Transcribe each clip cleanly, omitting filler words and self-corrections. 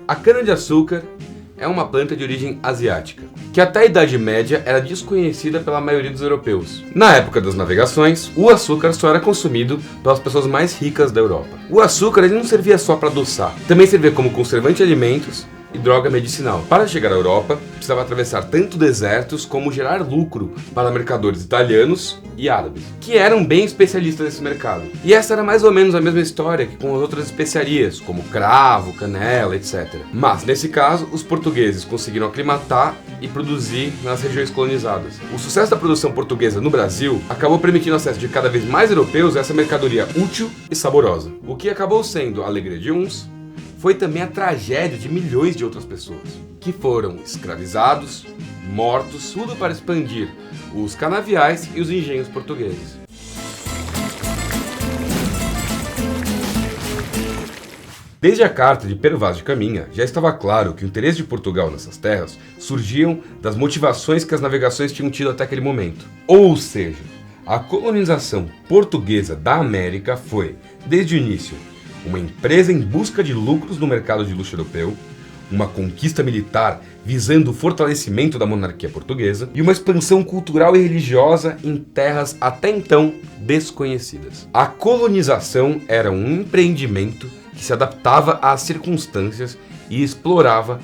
A cana-de-açúcar é uma planta de origem asiática, que até a Idade Média era desconhecida pela maioria dos europeus. Na época das navegações, o açúcar só era consumido pelas pessoas mais ricas da Europa. O açúcar ele não servia só para adoçar, também servia como conservante de alimentos e droga medicinal. Para chegar à Europa, precisava atravessar tanto desertos como gerar lucro para mercadores italianos e árabes, que eram bem especialistas nesse mercado. E essa era mais ou menos a mesma história que com as outras especiarias, como cravo, canela, etc. Mas, nesse caso, os portugueses conseguiram aclimatar e produzir nas regiões colonizadas. O sucesso da produção portuguesa no Brasil acabou permitindo o acesso de cada vez mais europeus a essa mercadoria útil e saborosa. O que acabou sendo a alegria de uns, foi também a tragédia de milhões de outras pessoas, que foram escravizados, mortos, tudo para expandir os canaviais e os engenhos portugueses. Desde a carta de Pero Vaz de Caminha, já estava claro que o interesse de Portugal nessas terras surgiam das motivações que as navegações tinham tido até aquele momento. Ou seja, a colonização portuguesa da América foi, desde o início, uma empresa em busca de lucros no mercado de luxo europeu, uma conquista militar visando o fortalecimento da monarquia portuguesa e uma expansão cultural e religiosa em terras até então desconhecidas. A colonização era um empreendimento que se adaptava às circunstâncias e explorava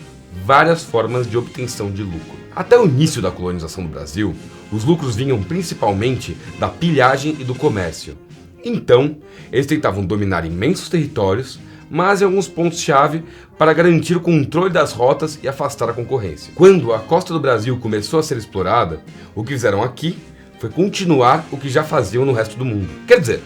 várias formas de obtenção de lucro. Até o início da colonização do Brasil, os lucros vinham principalmente da pilhagem e do comércio. Então, eles tentavam dominar imensos territórios, mas em alguns pontos-chave para garantir o controle das rotas e afastar a concorrência. Quando a costa do Brasil começou a ser explorada, o que fizeram aqui foi continuar o que já faziam no resto do mundo. Quer dizer,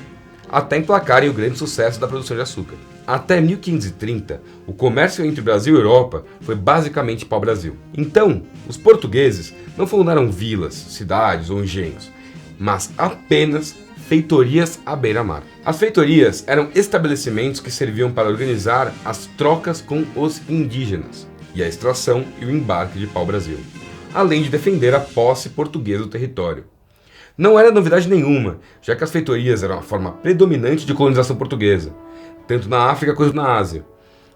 até emplacarem o grande sucesso da produção de açúcar. Até 1530, o comércio entre Brasil e Europa foi basicamente pau-brasil. Então, os portugueses não fundaram vilas, cidades ou engenhos, mas apenas feitorias à beira-mar. As feitorias eram estabelecimentos que serviam para organizar as trocas com os indígenas e a extração e o embarque de pau-brasil, além de defender a posse portuguesa do território. Não era novidade nenhuma, já que as feitorias eram a forma predominante de colonização portuguesa, tanto na África quanto na Ásia.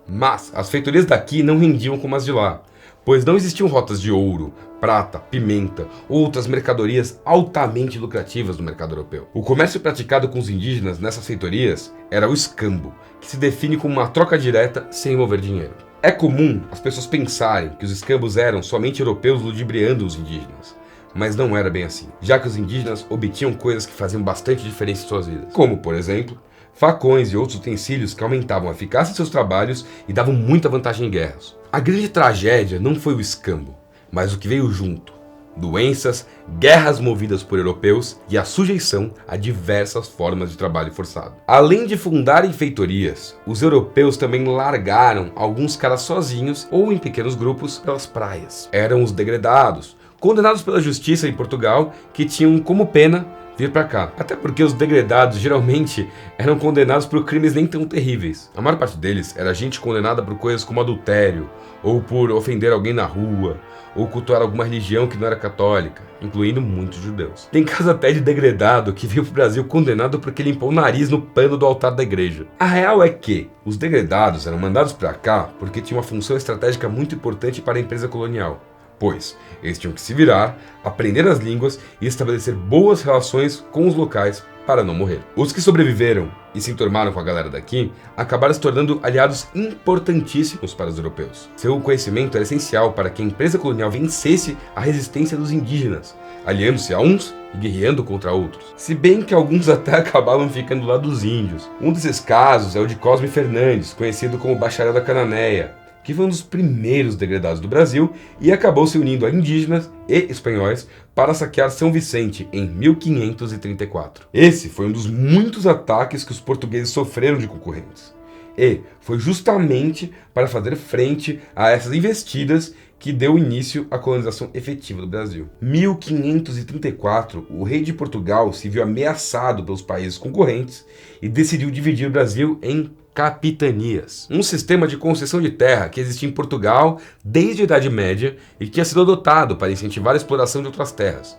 Mas as feitorias daqui não rendiam como as de lá, pois não existiam rotas de ouro, prata, pimenta ou outras mercadorias altamente lucrativas no mercado europeu. O comércio praticado com os indígenas nessas feitorias era o escambo, que se define como uma troca direta sem envolver dinheiro. É comum as pessoas pensarem que os escambos eram somente europeus ludibriando os indígenas, mas não era bem assim, já que os indígenas obtinham coisas que faziam bastante diferença em suas vidas, como, por exemplo, facões e outros utensílios que aumentavam a eficácia de seus trabalhos e davam muita vantagem em guerras. A grande tragédia não foi o escambo, mas o que veio junto: doenças, guerras movidas por europeus e a sujeição a diversas formas de trabalho forçado. Além de fundarem feitorias, os europeus também largaram alguns caras sozinhos ou em pequenos grupos pelas praias. Eram os degredados, condenados pela justiça em Portugal, que tinham como pena vir para cá. Até porque os degredados geralmente eram condenados por crimes nem tão terríveis. A maior parte deles era gente condenada por coisas como adultério, ou por ofender alguém na rua, ou cultuar alguma religião que não era católica, incluindo muitos judeus. Tem caso até de degredado que veio pro Brasil condenado porque limpou o nariz no pano do altar da igreja. A real é que os degredados eram mandados para cá porque tinham uma função estratégica muito importante para a empresa colonial, pois eles tinham que se virar, aprender as línguas e estabelecer boas relações com os locais para não morrer. Os que sobreviveram e se enturmaram com a galera daqui acabaram se tornando aliados importantíssimos para os europeus. Seu conhecimento era essencial para que a empresa colonial vencesse a resistência dos indígenas, aliando-se a uns e guerreando contra outros. Se bem que alguns até acabavam ficando do lado dos índios. Um desses casos é o de Cosme Fernandes, conhecido como Bacharel da Cananéia, que foi um dos primeiros degredados do Brasil e acabou se unindo a indígenas e espanhóis para saquear São Vicente em 1534. Esse foi um dos muitos ataques que os portugueses sofreram de concorrentes. E foi justamente para fazer frente a essas investidas que deu início à colonização efetiva do Brasil. Em 1534, o rei de Portugal se viu ameaçado pelos países concorrentes e decidiu dividir o Brasil em capitanias, um sistema de concessão de terra que existia em Portugal desde a Idade Média e que tinha sido adotado para incentivar a exploração de outras terras.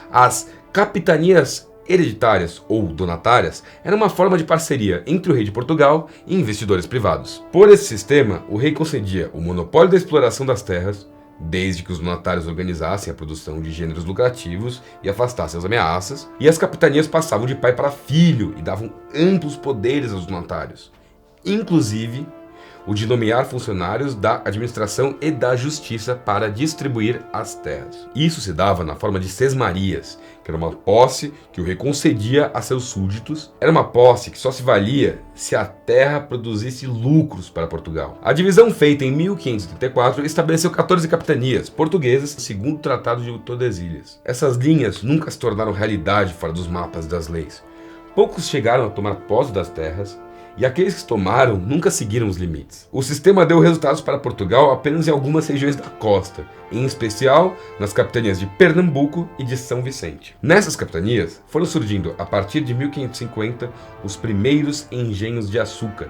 As capitanias hereditárias ou donatárias era uma forma de parceria entre o rei de Portugal e investidores privados. Por esse sistema, o rei concedia o monopólio da exploração das terras, desde que os donatários organizassem a produção de gêneros lucrativos e afastassem as ameaças, e as capitanias passavam de pai para filho e davam amplos poderes aos donatários, inclusive o de nomear funcionários da administração e da justiça para distribuir as terras. Isso se dava na forma de sesmarias, que era uma posse que o rei concedia a seus súditos. Era uma posse que só se valia se a terra produzisse lucros para Portugal. A divisão feita em 1534 estabeleceu 14 capitanias portuguesas, segundo o Tratado de Tordesilhas. Essas linhas nunca se tornaram realidade fora dos mapas das leis. Poucos chegaram a tomar posse das terras, e aqueles que tomaram nunca seguiram os limites. O sistema deu resultados para Portugal apenas em algumas regiões da costa, em especial nas capitanias de Pernambuco e de São Vicente. Nessas capitanias foram surgindo, a partir de 1550, os primeiros engenhos de açúcar,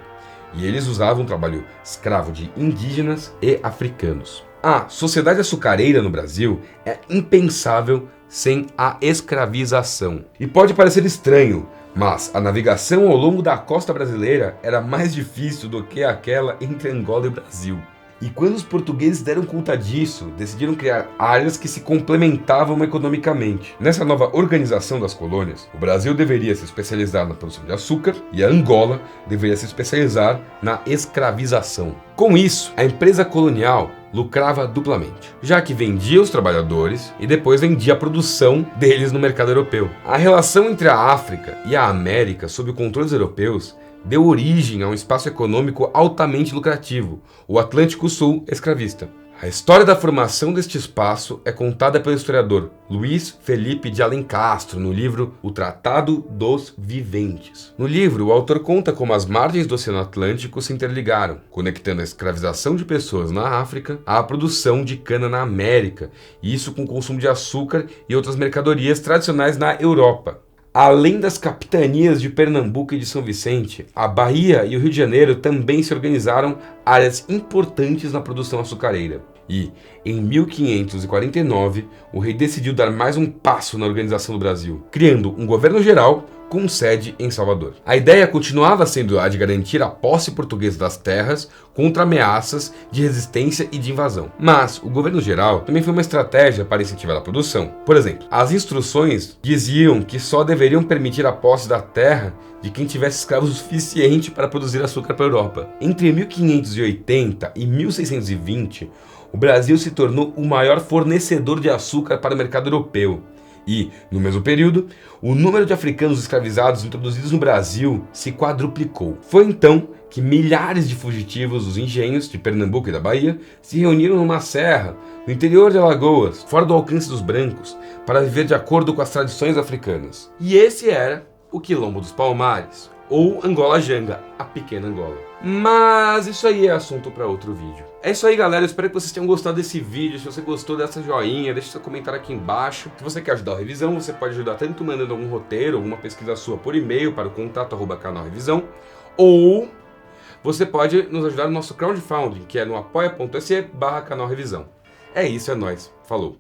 e eles usavam o trabalho escravo de indígenas e africanos. A sociedade açucareira no Brasil é impensável sem a escravização. E pode parecer estranho, mas a navegação ao longo da costa brasileira era mais difícil do que aquela entre Angola e Brasil. E quando os portugueses deram conta disso, decidiram criar áreas que se complementavam economicamente. Nessa nova organização das colônias, o Brasil deveria se especializar na produção de açúcar e a Angola deveria se especializar na escravização. Com isso, a empresa colonial lucrava duplamente, já que vendia os trabalhadores e depois vendia a produção deles no mercado europeu. A relação entre a África e a América sob o controle dos europeus deu origem a um espaço econômico altamente lucrativo, o Atlântico Sul escravista. A história da formação deste espaço é contada pelo historiador Luiz Felipe de Alencastro no livro O Tratado dos Viventes. No livro, o autor conta como as margens do Oceano Atlântico se interligaram, conectando a escravização de pessoas na África à produção de cana na América, e isso com o consumo de açúcar e outras mercadorias tradicionais na Europa. Além das capitanias de Pernambuco e de São Vicente, a Bahia e o Rio de Janeiro também se organizaram áreas importantes na produção açucareira. E, em 1549, o rei decidiu dar mais um passo na organização do Brasil, criando um governo geral com sede em Salvador. A ideia continuava sendo a de garantir a posse portuguesa das terras contra ameaças de resistência e de invasão. Mas o governo geral também foi uma estratégia para incentivar a produção. Por exemplo, as instruções diziam que só deveriam permitir a posse da terra de quem tivesse escravos o suficiente para produzir açúcar para a Europa. Entre 1580 e 1620, o Brasil se tornou o maior fornecedor de açúcar para o mercado europeu. E, no mesmo período, o número de africanos escravizados introduzidos no Brasil se quadruplicou. Foi então que milhares de fugitivos dos engenhos de Pernambuco e da Bahia se reuniram numa serra, no interior de Alagoas, fora do alcance dos brancos, para viver de acordo com as tradições africanas. E esse era o Quilombo dos Palmares, ou Angola Janga, a pequena Angola. Mas isso aí é assunto para outro vídeo. É isso aí, galera, eu espero que vocês tenham gostado desse vídeo. Se você gostou, dessa joinha, deixe seu comentário aqui embaixo. Se você quer ajudar a revisão, você pode ajudar tanto mandando algum roteiro, alguma pesquisa sua por e-mail para o contato@canalrevisão, ou você pode nos ajudar no nosso crowdfunding, que é no apoia.se/canalrevisão. É isso, é nóis. Falou!